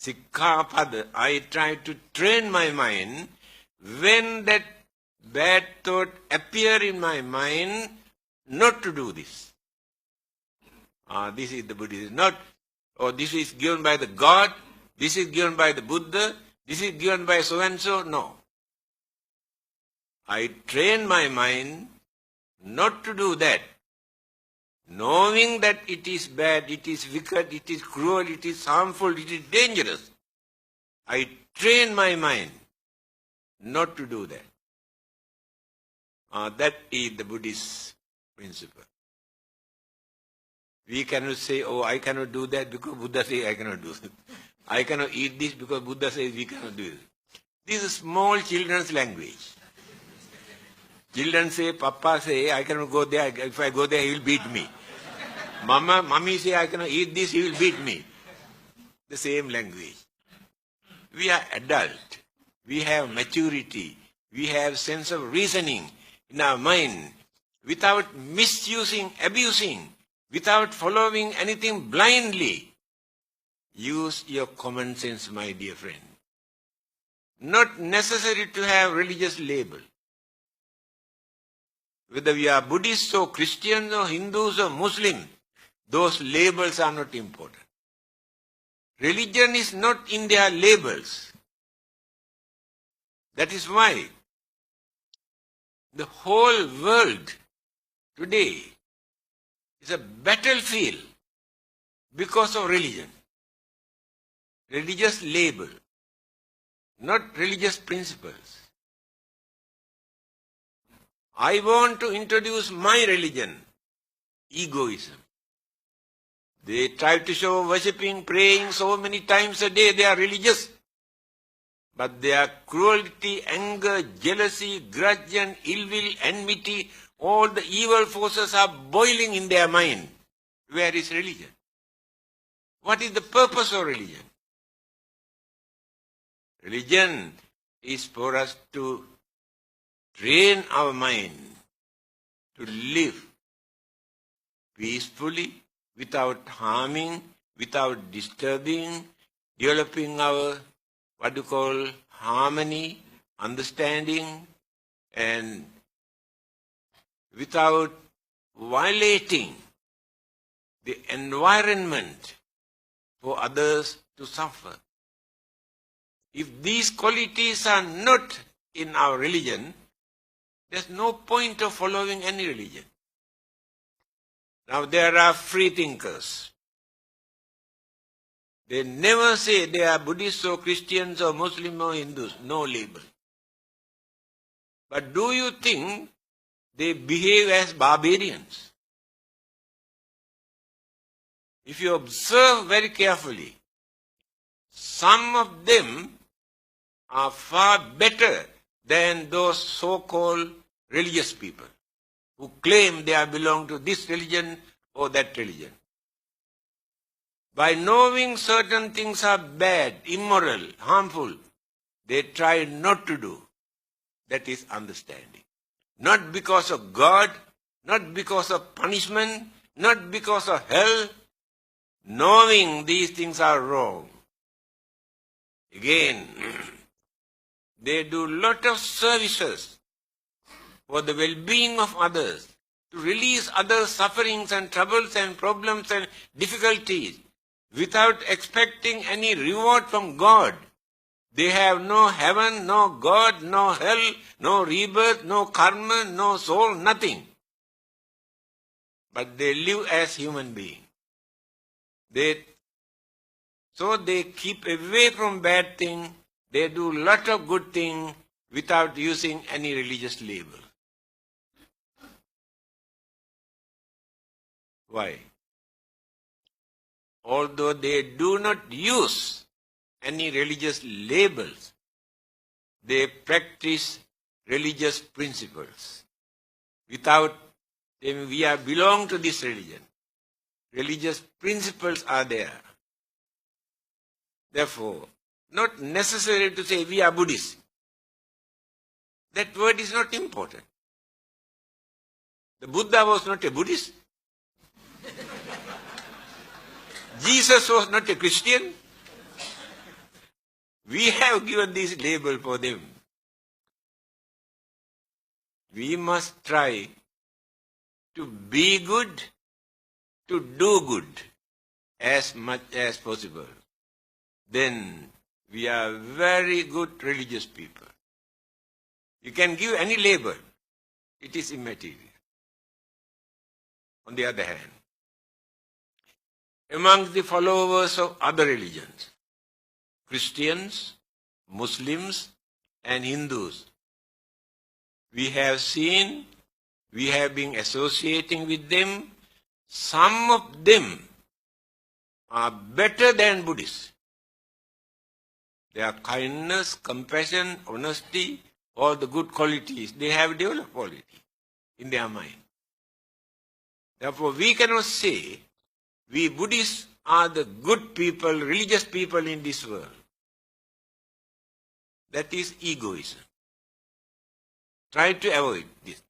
Sikkhapada, I try to train my mind when that bad thought appear in my mind, not to do this. This is the Buddhism. Not, this is given by the God, this is given by the Buddha, this is given by so-and-so. No. I train my mind not to do that. Knowing that it is bad, it is wicked, it is cruel, it is harmful, it is dangerous. I train my mind not to do that. That is the Buddhist principle. We cannot say, I cannot do that because Buddha says I cannot do it. I cannot eat this because Buddha says we cannot do it. This is small children's language. Children say, Papa say, I cannot go there. If I go there, he will beat me. Mommy say, I cannot eat this, he will beat me. The same language. We are adult. We have maturity. We have sense of reasoning in our mind. Without misusing, abusing, without following anything blindly. Use your common sense, my dear friend. Not necessary to have religious label. Whether we are Buddhists or Christians or Hindus or Muslims, those labels are not important. Religion is not in their labels. That is why the whole world today is a battlefield because of religion. Religious label, not religious principles. I want to introduce my religion, egoism. They try to show worshipping, praying so many times a day, they are religious. But their cruelty, anger, jealousy, grudge and ill will, enmity, all the evil forces are boiling in their mind. Where is religion? What is the purpose of religion? Religion is for us to train our mind to live peacefully, without harming, without disturbing, developing our, harmony, understanding, and without violating the environment for others to suffer. If these qualities are not in our religion, there's no point of following any religion. Now there are free thinkers. They never say they are Buddhists or Christians or Muslims or Hindus. No label. But do you think they behave as barbarians? If you observe very carefully, some of them are far better than those so-called religious people who claim they belong to this religion or that religion. By knowing certain things are bad, immoral, harmful, they try not to do. That is understanding. Not because of God, not because of punishment, not because of hell, knowing these things are wrong. Again, they do lot of services for the well-being of others, to release others' sufferings and troubles and problems and difficulties without expecting any reward from God. They have no heaven, no God, no hell, no rebirth, no karma, no soul, nothing. But they live as human beings. So they keep away from bad things. They do lot of good things without using any religious label. Why? Although they do not use any religious labels, they practice religious principles. Without them, we belong to this religion. Religious principles are there. Therefore, not necessary to say we are Buddhists. That word is not important. The Buddha was not a Buddhist. Jesus was not a Christian. We have given this label for them. We must try to be good, to do good as much as possible. Then we are very good religious people. You can give any label. It is immaterial. On the other hand, amongst the followers of other religions, Christians, Muslims, and Hindus, we have seen, we have been associating with them. Some of them are better than Buddhists. Their kindness, compassion, honesty, all the good qualities, they have developed quality in their mind. Therefore, we cannot say we Buddhists are the good people, religious people in this world. That is egoism. Try to avoid this.